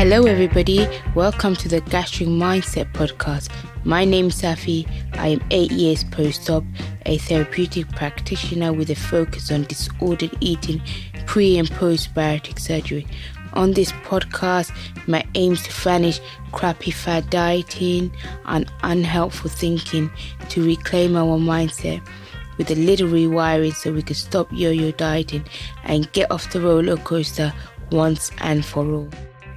Hello everybody, welcome to the Gastric Mindset podcast. My name is Safi. I am 8 years post-op, a therapeutic practitioner with a focus on disordered eating pre and post-bariatric surgery. On this podcast, my aim is to vanish crappy fad dieting and unhelpful thinking to reclaim our mindset with a little rewiring so we can stop yo-yo dieting and get off the roller coaster once and for all.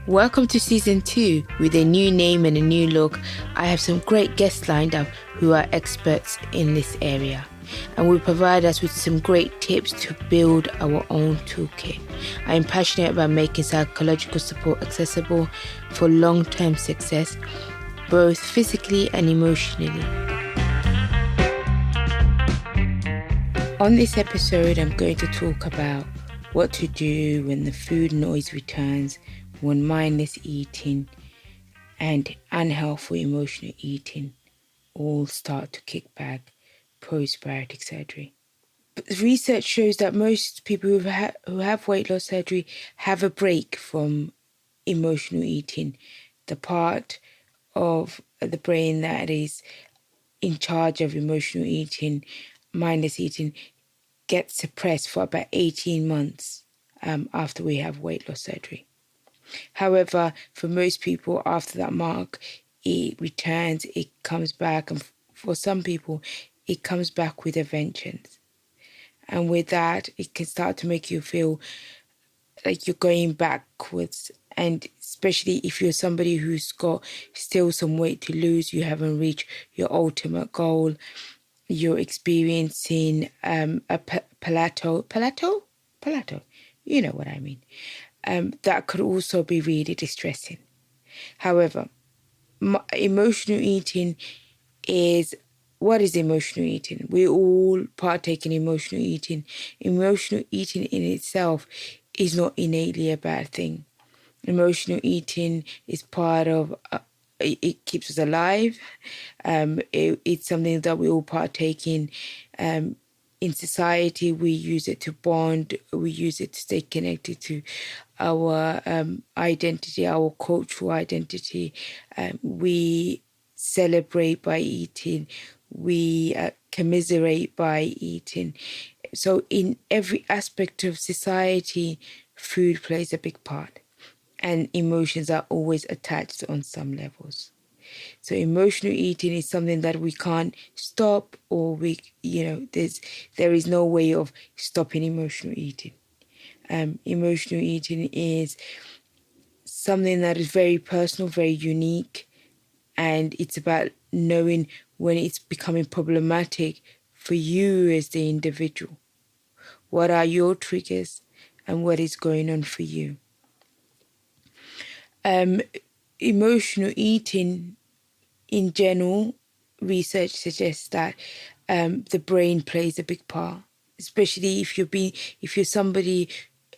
Welcome to season 2 with a new name and a new look. I have some great guests lined up who are experts in this area and will provide us with some great tips to build our own toolkit. I am passionate about making psychological support accessible for long-term success, both physically and emotionally. On this episode, I'm going to talk about what to do when the food noise returns, when mindless eating and unhealthy emotional eating all start to kick back post-bariatric surgery. But research shows that most people who have weight loss surgery have a break from emotional eating. The part of the brain that is in charge of emotional eating, mindless eating, gets suppressed for about 18 months after we have weight loss surgery. However, for most people, after that mark, it returns, it comes back, and for some people, it comes back with a vengeance. And with that, it can start to make you feel like you're going backwards. And especially if you're somebody who's got still some weight to lose, you haven't reached your ultimate goal, you're experiencing a plateau, you know what I mean. That could also be really distressing. However, emotional eating is, what is emotional eating? We all partake in emotional eating. Emotional eating in itself is not innately a bad thing. Emotional eating is part of, it keeps us alive. It's something that we all partake in. In society, we use it to bond, we use it to stay connected to our identity, our cultural identity. We celebrate by eating, we commiserate by eating. So in every aspect of society, food plays a big part, and emotions are always attached on some levels. So emotional eating is something that we can't stop, or there is no way of stopping emotional eating. Emotional eating is something that is very personal, very unique, and it's about knowing when it's becoming problematic for you as the individual. What are your triggers and what is going on for you? Emotional eating, in general, research suggests that the brain plays a big part, especially if you're somebody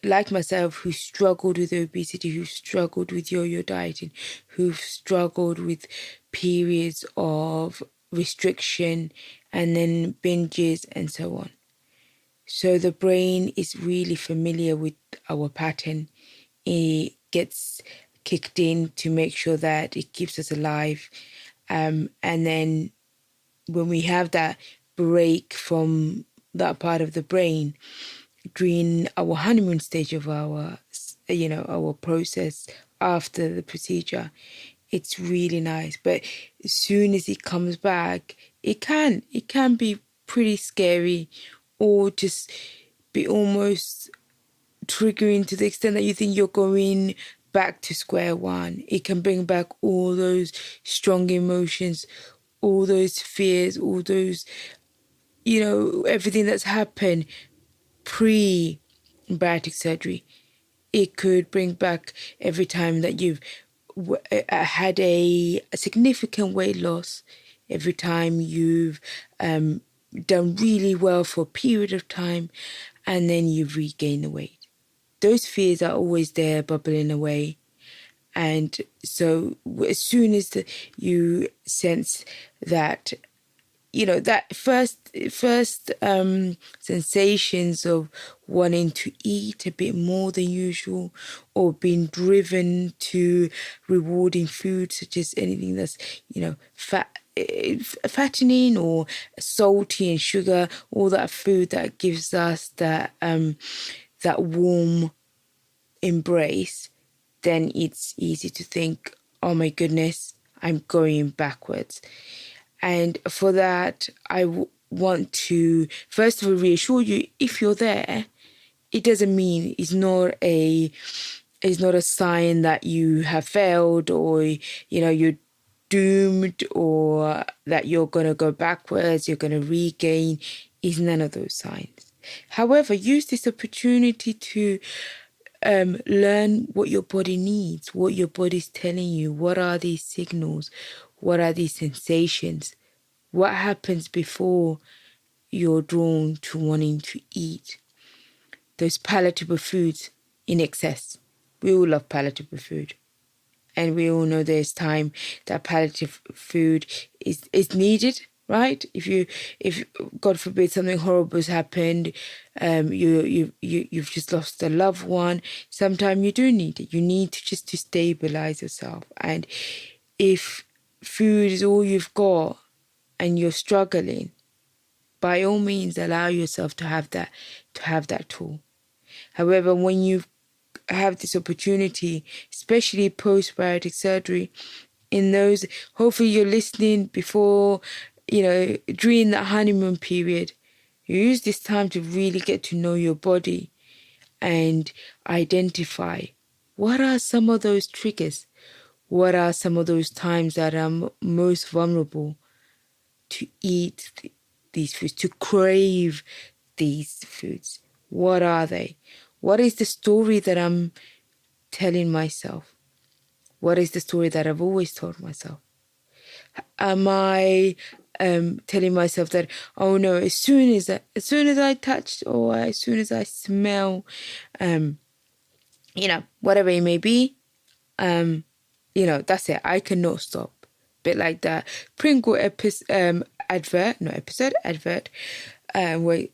like myself who struggled with obesity, who struggled with yo-yo dieting, who've struggled with periods of restriction and then binges and so on. So the brain is really familiar with our pattern. It gets kicked in to make sure that it keeps us alive. And then when we have that break from that part of the brain during our honeymoon stage of our process after the procedure, it's really nice. But as soon as it comes back, it can be pretty scary, or just be almost triggering to the extent that you think you're going back to square one. It can bring back all those strong emotions, all those fears, all those, everything that's happened pre-bariatric surgery. It could bring back every time that you've had a significant weight loss, every time you've done really well for a period of time, and then you've regained the weight. Those fears are always there, bubbling away. And so as soon as you sense that that first sensations of wanting to eat a bit more than usual, or being driven to rewarding food, such as anything that's fattening or salty and sugar, all that food that gives us that warm embrace, then it's easy to think, oh my goodness, I'm going backwards. And for that, I want to first of all reassure you, if you're there, it doesn't mean it's not a sign that you have failed, or you're doomed, or that you're going to go backwards, you're going to regain. Is none of those signs. However, use this opportunity to learn what your body needs, what your body's telling you. What are these signals? What are these sensations? What happens before you're drawn to wanting to eat those palatable foods in excess? We all love palatable food. And we all know there's time that palatable food is needed, right? If God forbid something horrible has happened, you've just lost a loved one, sometimes you do need it. You need to stabilize yourself. And if food is all you've got and you're struggling, by all means allow yourself to have that tool. However, when you have this opportunity, especially post-bariatric surgery, in those, hopefully you're listening before, during that honeymoon period, you use this time to really get to know your body and identify what are some of those triggers, what are some of those times that I'm most vulnerable to eat these foods, to crave these foods. What are they? What is the story that I'm telling myself? What is the story that I've always told myself? Am I telling myself that, oh no, as soon as I touch, or as soon as I smell, whatever it may be, that's it. I cannot stop. Bit like that Pringle advert, where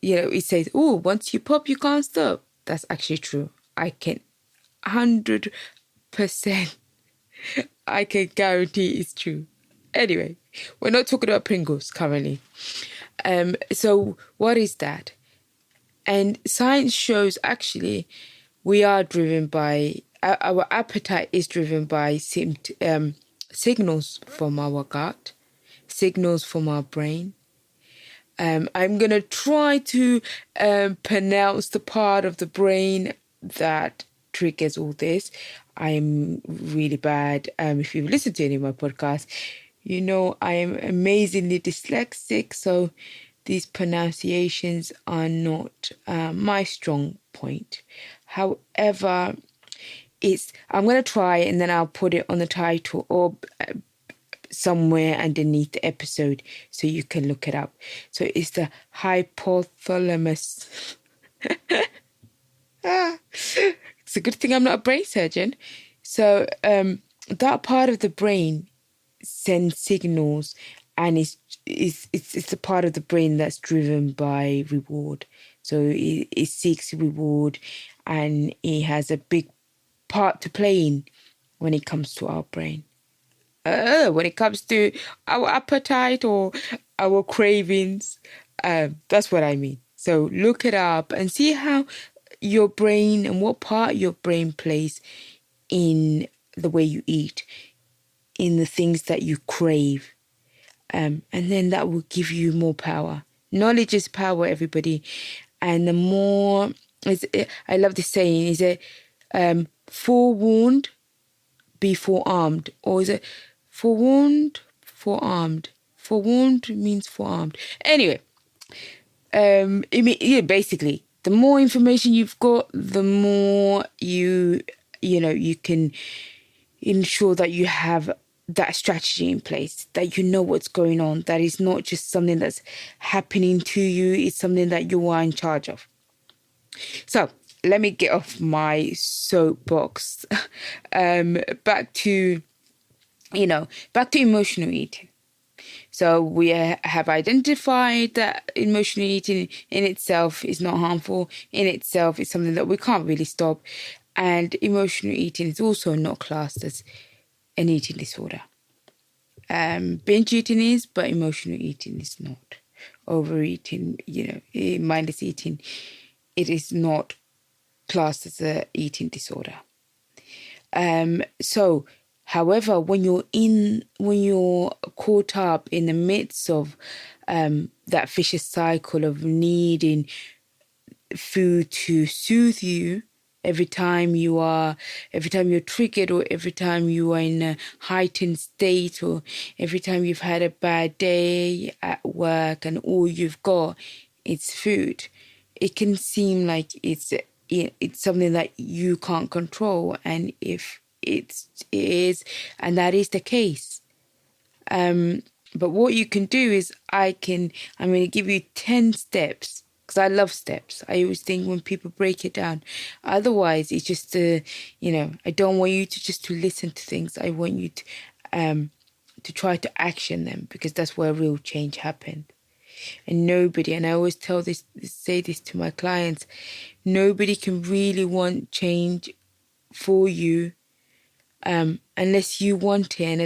it says, "Oh, once you pop, you can't stop." That's actually true. I can 100%. I can guarantee it's true. Anyway, we're not talking about Pringles currently. So what is that? And science shows actually we are driven by, our appetite is driven by signals from our gut, signals from our brain. I'm going to try to pronounce the part of the brain that triggers all this. I'm really bad. If you've listened to any of my podcasts, I am amazingly dyslexic, so these pronunciations are not my strong point. However, I'm going to try, and then I'll put it on the title or somewhere underneath the episode so you can look it up. So it's the hypothalamus. It's a good thing I'm not a brain surgeon. So that part of the brain sends signals, and it's the part of the brain that's driven by reward. So it seeks reward, and it has a big part to play in when it comes to our brain. When it comes to our appetite or our cravings, that's what I mean. So look it up and see how your brain and what part your brain plays in the way you eat, in the things that you crave. And then that will give you more power. Knowledge is power, everybody. And the more, I love this saying, is it forewarned, be forearmed? Or is it forewarned, forearmed? Forewarned means forearmed. Anyway, basically, the more information you've got, the more you can ensure that you have that strategy in place, that you know what's going on, that is not just something that's happening to you, it's something that you are in charge of. So let me get off my soapbox. Back to emotional eating. So we have identified that emotional eating in itself is not harmful. In itself, it's something that we can't really stop. And emotional eating is also not classed as an eating disorder. Binge eating is, but emotional eating is not. Overeating, mindless eating, it is not classed as an eating disorder. So, however, when you're caught up in the midst of that vicious cycle of needing food to soothe you, every time you're triggered, or every time you are in a heightened state, or every time you've had a bad day at work and all you've got is food, it can seem like it's something that you can't control. And if it is, and that is the case, but what you can do is I'm going to give you 10 steps, because I love steps. I always think when people break it down, otherwise it's just, I don't want you to just to listen to things. I want you to try to action them, because that's where real change happens. And I always say this to my clients, nobody can really want change for you unless you want it, and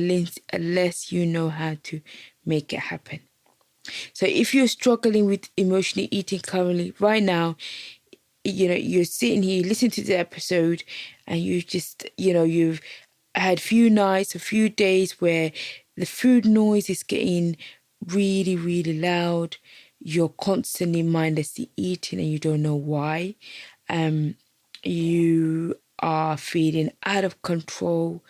unless you know how to make it happen. So if you're struggling with emotional eating currently, right now, you're sitting here, listening to the episode, and you just, you've had few nights, a few days where the food noise is getting really, really loud. You're constantly mindlessly eating and you don't know why. You are feeling out of control.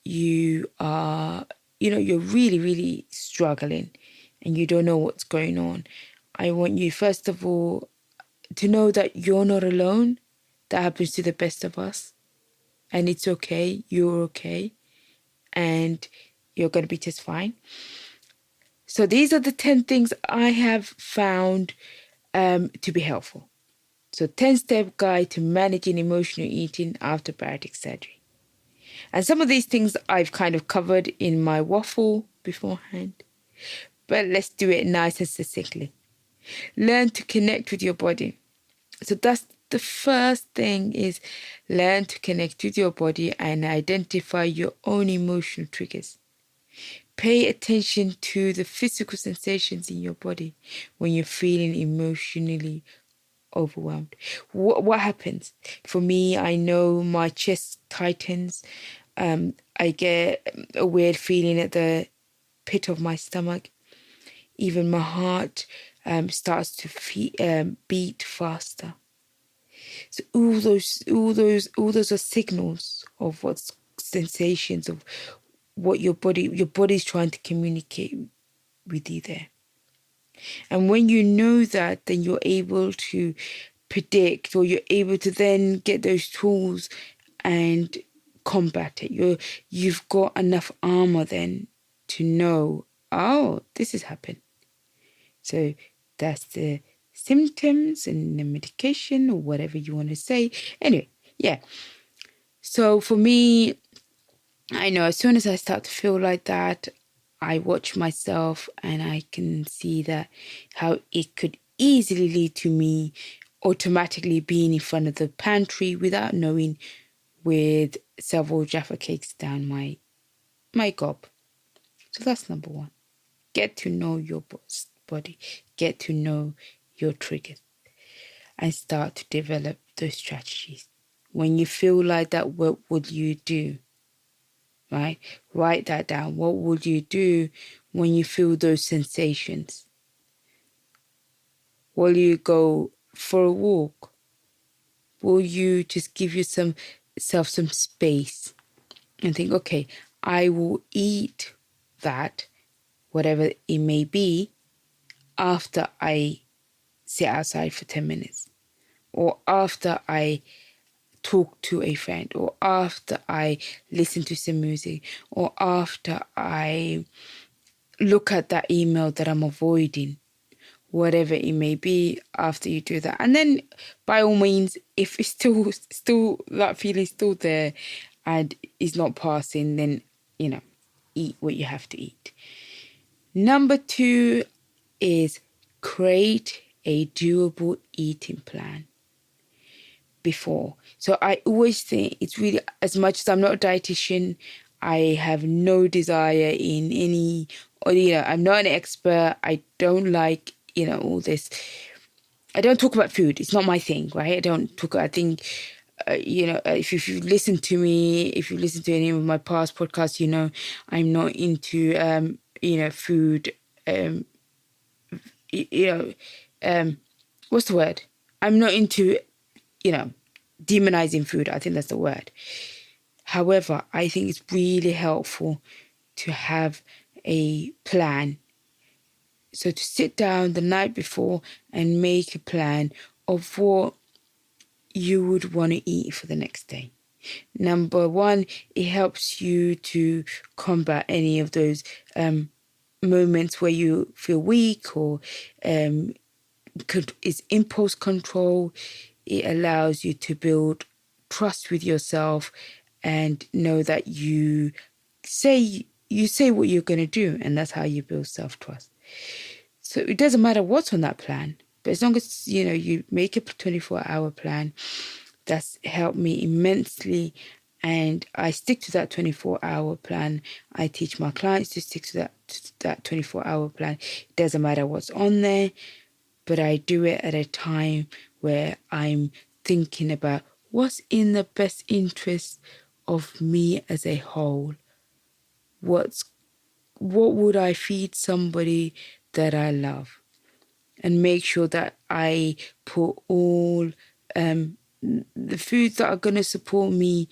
You are, you're really, really struggling and you don't know what's going on. I want you, first of all, to know that you're not alone. That happens to the best of us. And it's okay. You're okay. And you're going to be just fine. So these are the 10 things I have found to be helpful. So 10-step guide to managing emotional eating after bariatric surgery. And some of these things I've kind of covered in my waffle beforehand. But let's do it nice and succinctly. Learn to connect with your body. So that's the first thing, is learn to connect with your body and identify your own emotional triggers. Pay attention to the physical sensations in your body when you're feeling emotionally overwhelmed. What happens? For me, I know my chest tightens. I get a weird feeling at the pit of my stomach. Even my heart starts to beat faster. So all those are signals of what's sensations of what your body's trying to communicate with you there. And when you know that, then you're able to predict, or you're able to then get those tools and combat it. You've got enough armor then to know, oh, this has happened. So that's the symptoms and the medication, or whatever you want to say. Anyway, yeah. So for me, I know as soon as I start to feel like that, I watch myself and I can see that how it could easily lead to me automatically being in front of the pantry without knowing, with several Jaffa cakes down my gob. So that's number one. Get to know your body. Get to know your triggers and start to develop those strategies. When you feel like that, what would you do? Right? Write that down. What would you do when you feel those sensations? Will you go for a walk? Will you just give yourself some space and think, okay, I will eat that, whatever it may be, after I sit outside for 10 minutes, or after I talk to a friend, or after I listen to some music, or after I look at that email that I'm avoiding, whatever it may be. After you do that, and then by all means, if it's still that feeling still there and is not passing, then eat what you have to eat. Number 2 is create a doable eating plan before. So I always think it's really, as much as I'm not a dietitian, I have no desire in any, or, I'm not an expert. I don't like, all this. I don't talk about food. It's not my thing, right? I think, if you listen to me, if you listen to any of my past podcasts, I'm not into, food, what's the word? I'm not into, demonizing food. I think that's the word. However, I think it's really helpful to have a plan. So to sit down the night before and make a plan of what you would want to eat for the next day. Number 1, it helps you to combat any of those moments where you feel weak or it's impulse control. It allows you to build trust with yourself and know that you say what you're going to do, and that's how you build self-trust. So it doesn't matter what's on that plan, but as long as you make a 24-hour plan, that's helped me immensely, and I stick to that 24-hour plan. I teach my clients to stick to that 24-hour plan. It doesn't matter what's on there, but I do it at a time where I'm thinking about what's in the best interest of me as a whole. What would I feed somebody that I love? And make sure that I put all the foods that are going to support me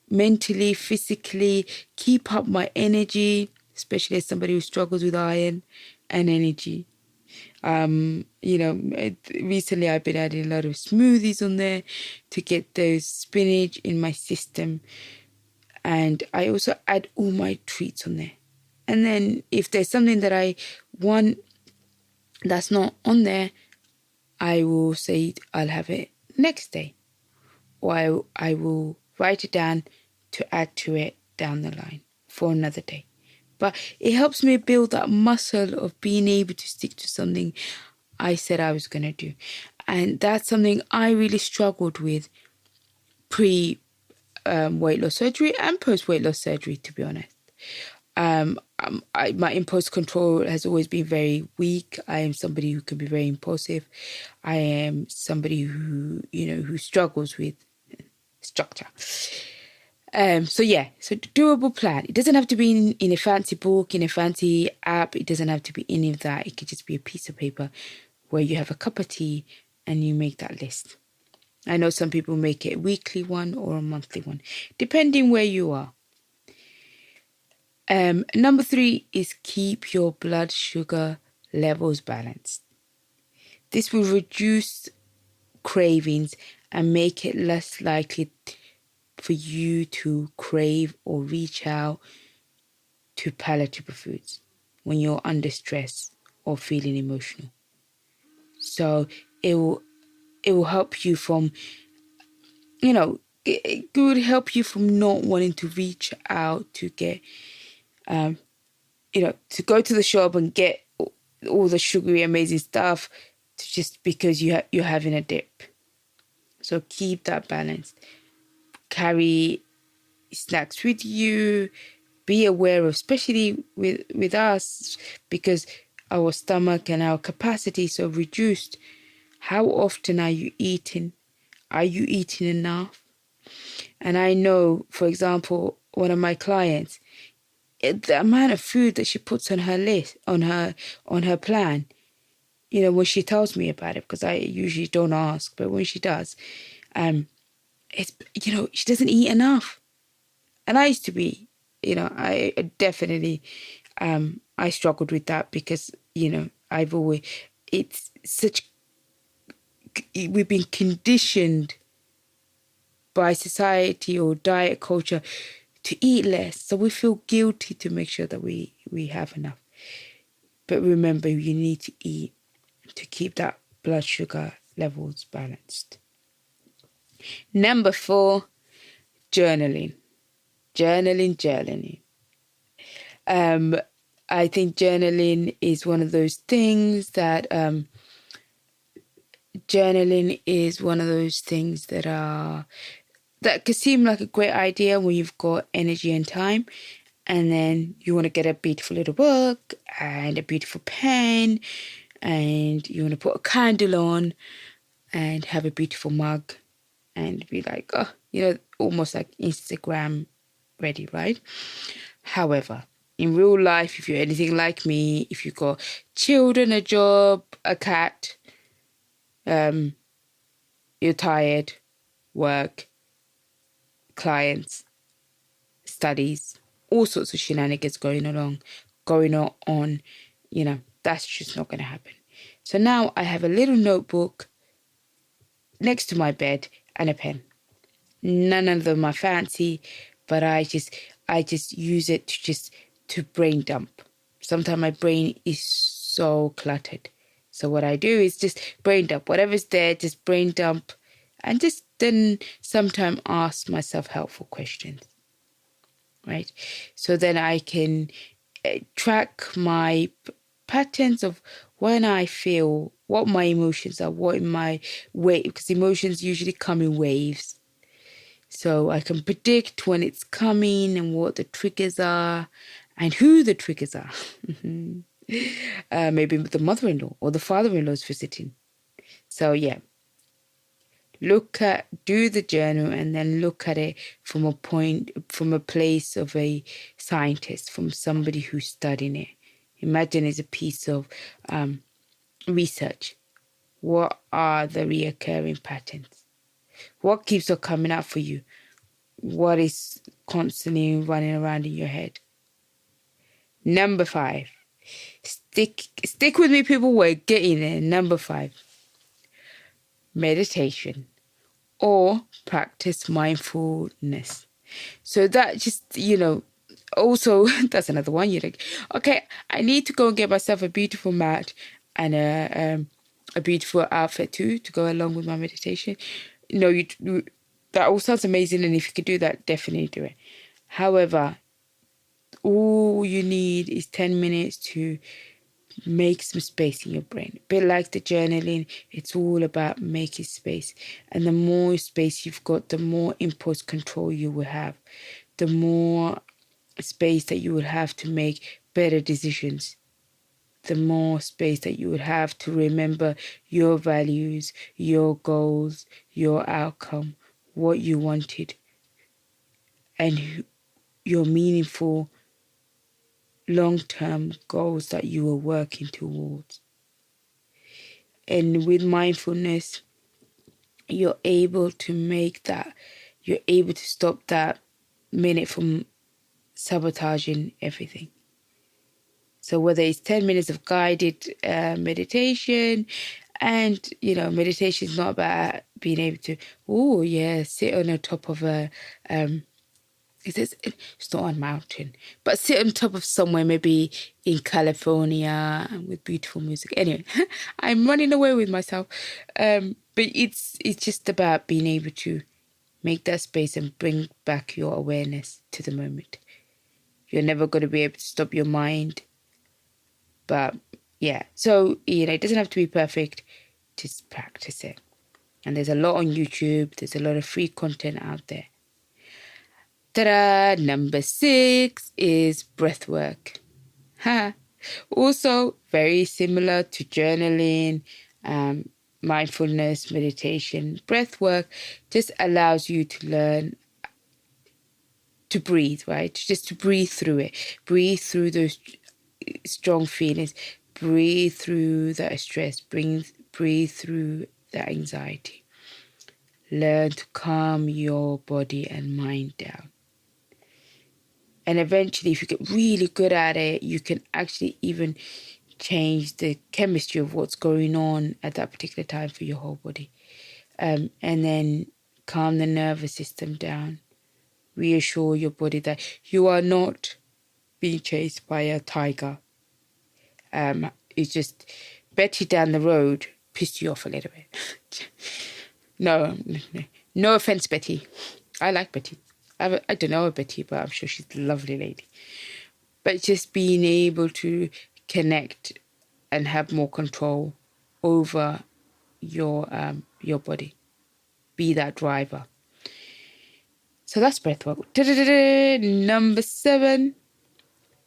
mentally, physically, keep up my energy, especially as somebody who struggles with iron and energy. Recently I've been adding a lot of smoothies on there to get those spinach in my system. And I also add all my treats on there. And then if there's something that I want that's not on there, I will say I'll have it next day. Or I will write it down to add to it down the line for another day. But it helps me build that muscle of being able to stick to something I said I was going to do. And that's something I really struggled with pre-weight loss surgery and post-weight loss surgery, to be honest. My impulse control has always been very weak. I am somebody who can be very impulsive. I am somebody who struggles with structure. So doable plan. It doesn't have to be in a fancy book, in a fancy app. It doesn't have to be any of that. It could just be a piece of paper where you have a cup of tea and you make that list. I know some people make it a weekly one or a monthly one, depending where you are. Number 3 is keep your blood sugar levels balanced. This will reduce cravings and make it less likely for you to crave or reach out to palatable foods when you're under stress or feeling emotional. So it will help you from, it would help you from not wanting to reach out to get, to go to the shop and get all the sugary, amazing stuff just because you're having a dip. So keep that balanced. Carry snacks with you. Be aware of, especially with us, because our stomach and our capacity is so reduced. How often are you eating? Are you eating enough? And I know, for example, one of my clients, the amount of food that she puts on her list, on her plan, when she tells me about it, because I usually don't ask, but when she does, it's, she doesn't eat enough. And I used to be, I definitely, I struggled with that because, I've always, we've been conditioned by society or diet culture to eat less. So we feel guilty to make sure that we have enough. But remember, you need to eat to keep that blood sugar levels balanced. Number 4, journaling. Journaling. I think journaling is one of those things that that could seem like a great idea when you've got energy and time, and then you want to get a beautiful little book and a beautiful pen, and you want to put a candle on and have a beautiful mug and be like, oh, almost like Instagram ready, right? However, in real life, if you're anything like me, if you've got children, a job, a cat, you're tired, work, clients, studies, all sorts of shenanigans going on, that's just not going to happen. So now I have a little notebook next to my bed and a pen. None of them are fancy, but I just use it to brain dump. Sometimes my brain is so cluttered. So what I do is just brain dump. Whatever's there, just brain dump, and just then sometimes ask myself helpful questions. Right? So then I can track my patterns of when I feel, what my emotions are, what in my way, because emotions usually come in waves. So I can predict when it's coming and what the triggers are and who the triggers are. Maybe the mother-in-law or the father-in-law is visiting. So yeah, do the journal and then look at it from a place of a scientist, from somebody who's studying it. Imagine it's a piece of research. What are the reoccurring patterns? What keeps on coming up for you? What is constantly running around in your head? Number 5. Stick with me, people. We're getting there. Number 5. Meditation or practice mindfulness. So that just, also, that's another one. You're like, okay, I need to go and get myself a beautiful mat and a beautiful outfit too to go along with my meditation. That all sounds amazing, and if you could do that, definitely do it. However, all you need is 10 minutes to make some space in your brain. A bit like the journaling, it's all about making space. And the more space you've got, the more impulse control you will have. The more space that you will have to make better decisions. The more space that you would have to remember your values, your goals, your outcome, what you wanted, and your meaningful long-term goals that you are working towards. And with mindfulness, you're able to stop that minute from sabotaging everything. So whether it's 10 minutes of guided meditation, and, meditation is not about being able to, sit on the top of it's not on a mountain, but sit on top of somewhere, maybe in California with beautiful music. Anyway, I'm running away with myself. But it's just about being able to make that space and bring back your awareness to the moment. You're never going to be able to stop your mind. But yeah, so, it doesn't have to be perfect. Just practice it. And there's a lot on YouTube. There's a lot of free content out there. Ta-da! Number 6 is breath work. Also, very similar to journaling, mindfulness, meditation. Breath work just allows you to learn to breathe, right? Just to breathe through it. Breathe through those strong feelings. Breathe through that stress. Breathe through that anxiety. Learn to calm your body and mind down. And eventually, if you get really good at it, you can actually even change the chemistry of what's going on at that particular time for your whole body. And then calm the nervous system down. Reassure your body that you are not being chased by a tiger. It's just Betty down the road pissed you off a little bit. No offense, Betty. I like Betty. I don't know her, Betty, but I'm sure she's a lovely lady. but just being able to connect and have more control over your body. Be that driver. So that's breath work. Number 7,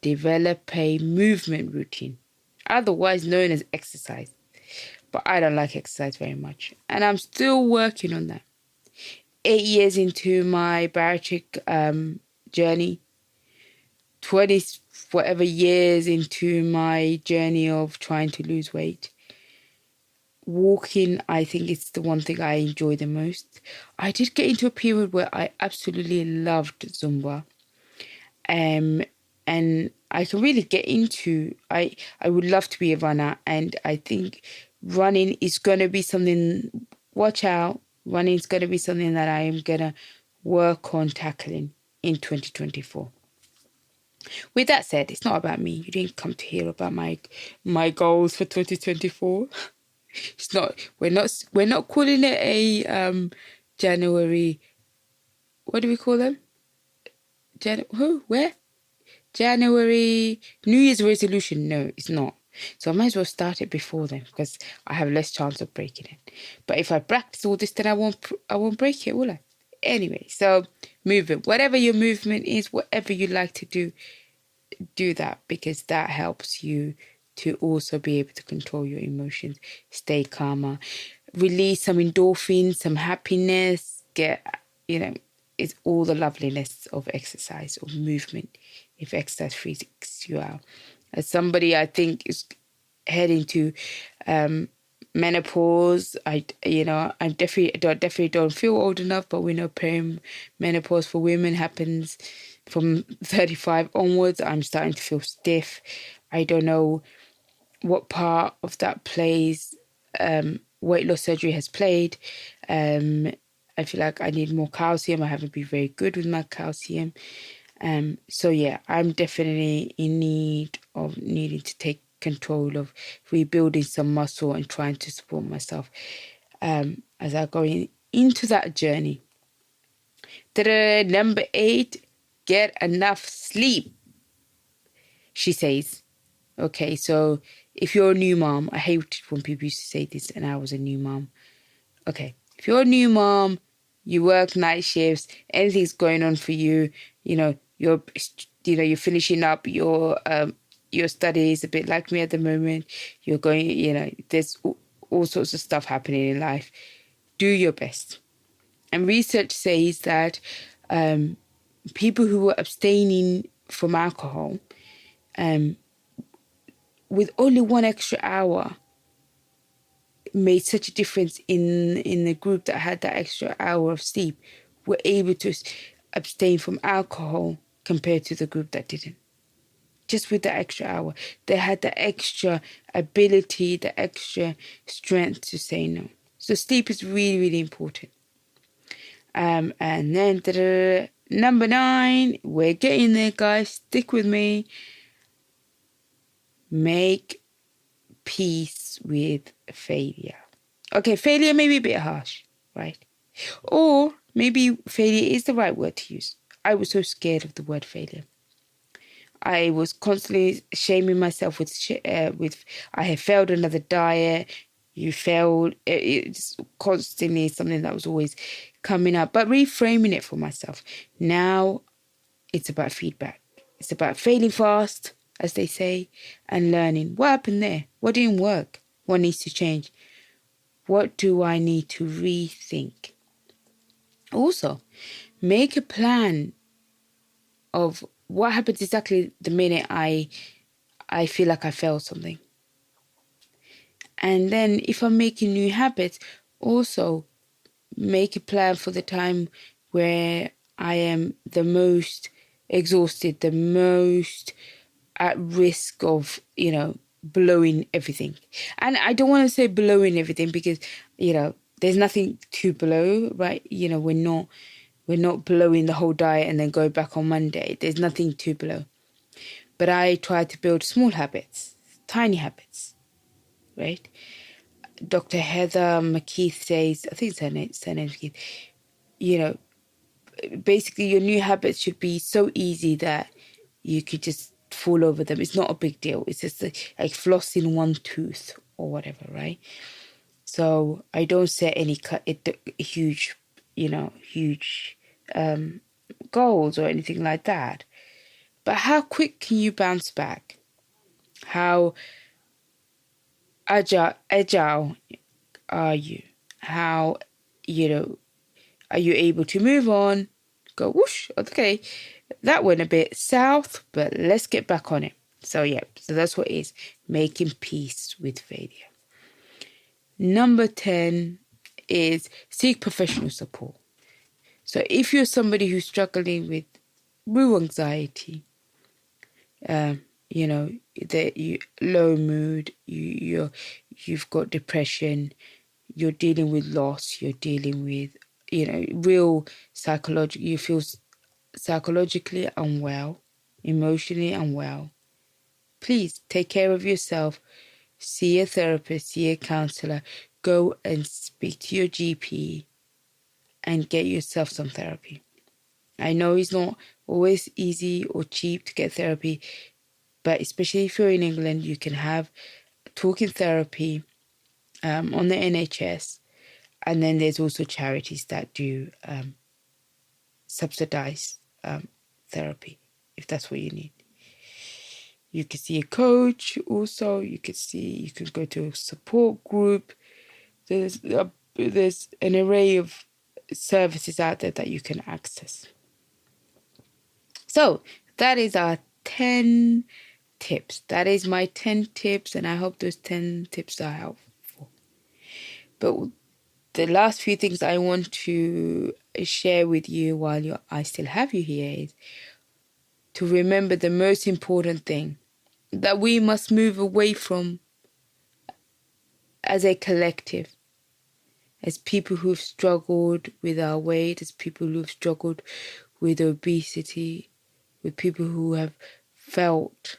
develop a movement routine, otherwise known as exercise. But I don't like exercise very much, and I'm still working on that. 8 years into my bariatric journey, 20 whatever years into my journey of trying to lose weight, walking, I think, it's the one thing I enjoy the most. I did get into a period where I absolutely loved Zumba. And I can really get into, I would love to be a runner, and I think running is going to be something, watch out, running is going to be something that I am going to work on tackling in 2024. With that said, it's not about me. You didn't come to hear about my goals for 2024. It's not. We're not calling it a January. What do we call them? Where? January New Year's resolution. No, it's not. So I might as well start it before then, because I have less chance of breaking it. But if I practice all this, then I won't break it, will I? Anyway, so movement. Whatever your movement is, whatever you like to do that, because that helps you to also be able to control your emotions, stay calmer, release some endorphins, some happiness, it's all the loveliness of exercise or movement. If exercise freaks you out, as somebody I think is heading to menopause, I definitely don't feel old enough, but we know perimenopause for women happens from 35 onwards. I'm starting to feel stiff. I don't know what part of that plays weight loss surgery has played. I feel like I need more calcium. I haven't been very good with my calcium. So yeah, I'm definitely in need of needing to take control of rebuilding some muscle and trying to support myself as I go into that journey. Number 8, get enough sleep, she says. Okay, so if you're a new mom, I hate when people used to say this and I was a new mom. Okay, if you're a new mom, you work night shifts, anything's going on for you, you're finishing up your studies, a bit like me at the moment. You're going, there's all sorts of stuff happening in life. Do your best. And research says that people who were abstaining from alcohol, with only 1 extra hour, made such a difference in the group that had that extra hour of sleep, were able to abstain from alcohol compared to the group that didn't. Just with the extra hour, they had the extra ability, the extra strength to say no. So sleep is really, really important. And then number 9, we're getting there, guys. Stick with me. Make peace with failure. Okay, failure may be a bit harsh, right? Or maybe failure is the right word to use. I was so scared of the word failure. I was constantly shaming myself with I have failed another diet. You failed. It's constantly something that was always coming up. But reframing it for myself. Now it's about feedback. It's about failing fast, as they say, and learning. What happened there? What didn't work? What needs to change? What do I need to rethink? Also, make a plan of what happens exactly the minute I feel like I failed something. And then if I'm making new habits, also make a plan for the time where I am the most exhausted, the most at risk of, blowing everything. And I don't want to say blowing everything because, there's nothing to blow, right? We're not blowing the whole diet and then go back on Monday. There's nothing to blow. But I try to build small habits, tiny habits, right? Dr. Heather McKeith says, I think it's her name McKeith, basically your new habits should be so easy that you could just fall over them. It's not a big deal. It's just like flossing one tooth or whatever, right? So I don't set any huge, huge goals or anything like that. But how quick can you bounce back? How agile are you? How, are you able to move on? Go whoosh, okay, that went a bit south, but let's get back on it. So that's what it is, making peace with failure. Number 10 is seek professional support. So if you're somebody who's struggling with real anxiety, that you low mood, you've got depression, you're dealing with loss, you're dealing with, real you feel psychologically unwell, emotionally unwell, please take care of yourself. See a therapist, see a counselor, go and speak to your GP and get yourself some therapy. I know it's not always easy or cheap to get therapy, but especially if you're in England, you can have talking therapy on the NHS. And then there's also charities that do subsidize therapy, if that's what you need. You can see a coach also. You can go to a support group. There's an array of services out there that you can access. So that is our 10 tips. That is my 10 tips, and I hope those 10 tips are helpful. But the last few things I want to share with you while I still have you here is to remember the most important thing that we must move away from as a collective, as people who've struggled with our weight, as people who've struggled with obesity, with people who have felt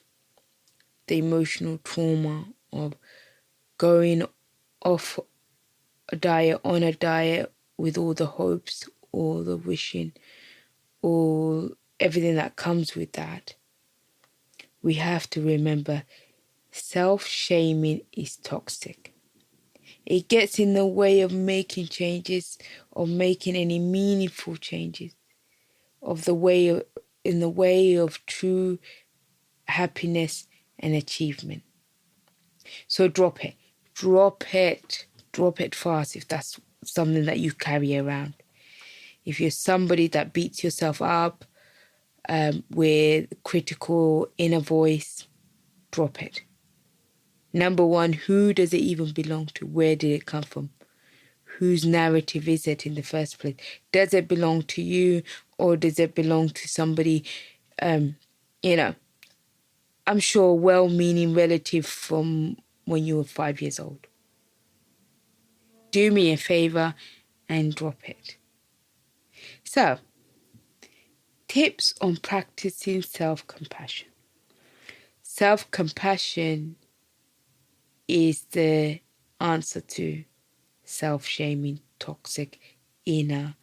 the emotional trauma of going off on a diet with all the hopes, all the wishing, all everything that comes with that. We have to remember self-shaming is toxic. It gets in the way of making changes, of making any meaningful changes, in the way of true happiness and achievement. So drop it fast if that's something that you carry around. If you're somebody that beats yourself up with critical inner voice, drop it. Number one, who does it even belong to? Where did it come from? Whose narrative is it in the first place? Does it belong to you, or does it belong to somebody, I'm sure well-meaning relative from when you were 5 years old? Do me a favor and drop it. So, tips on practicing self-compassion. Self-compassion is the answer to self-shaming, toxic, inner,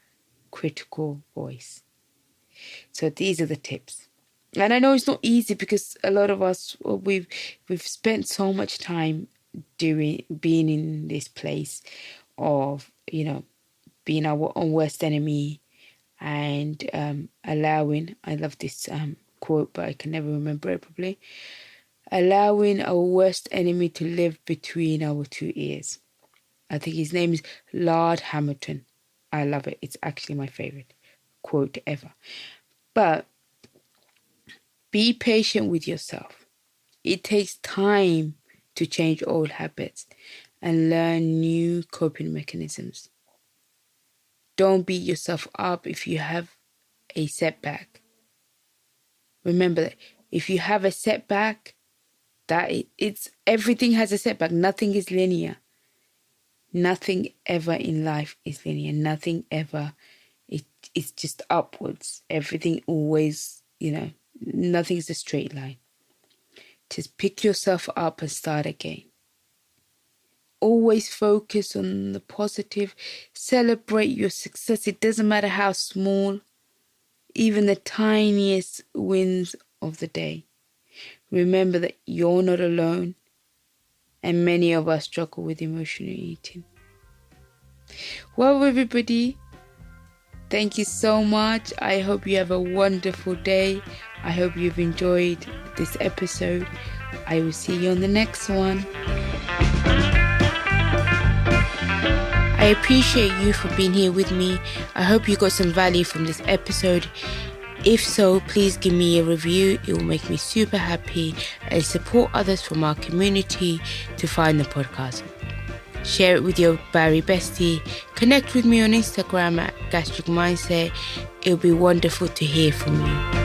critical voice. So these are the tips. And I know it's not easy because a lot of us, we've spent so much time being in this place of, being our own worst enemy and allowing, I love this quote, but I can never remember it properly, allowing our worst enemy to live between our two ears. I think his name is Lord Hamilton. I love it. It's actually my favorite quote ever. But be patient with yourself. It takes time to change old habits and learn new coping mechanisms. Don't beat yourself up if you have a setback. Remember that if you have a setback, it's everything has a setback. Nothing is linear. Nothing ever in life is linear. Nothing ever, it's just upwards. Everything always, nothing's a straight line. Just pick yourself up and start again. Always focus on the positive. Celebrate your success. It doesn't matter how small, even the tiniest wins of the day. Remember that you're not alone, and many of us struggle with emotional eating. Well, everybody, thank you so much. I hope you have a wonderful day. I hope you've enjoyed this episode. I will see you on the next one. I appreciate you for being here with me. I hope you got some value from this episode. If so, please give me a review. It will make me super happy and support others from our community to find the podcast. Share it with your Barry bestie. Connect with me on Instagram at Gastric Mindset. It'll be wonderful to hear from you.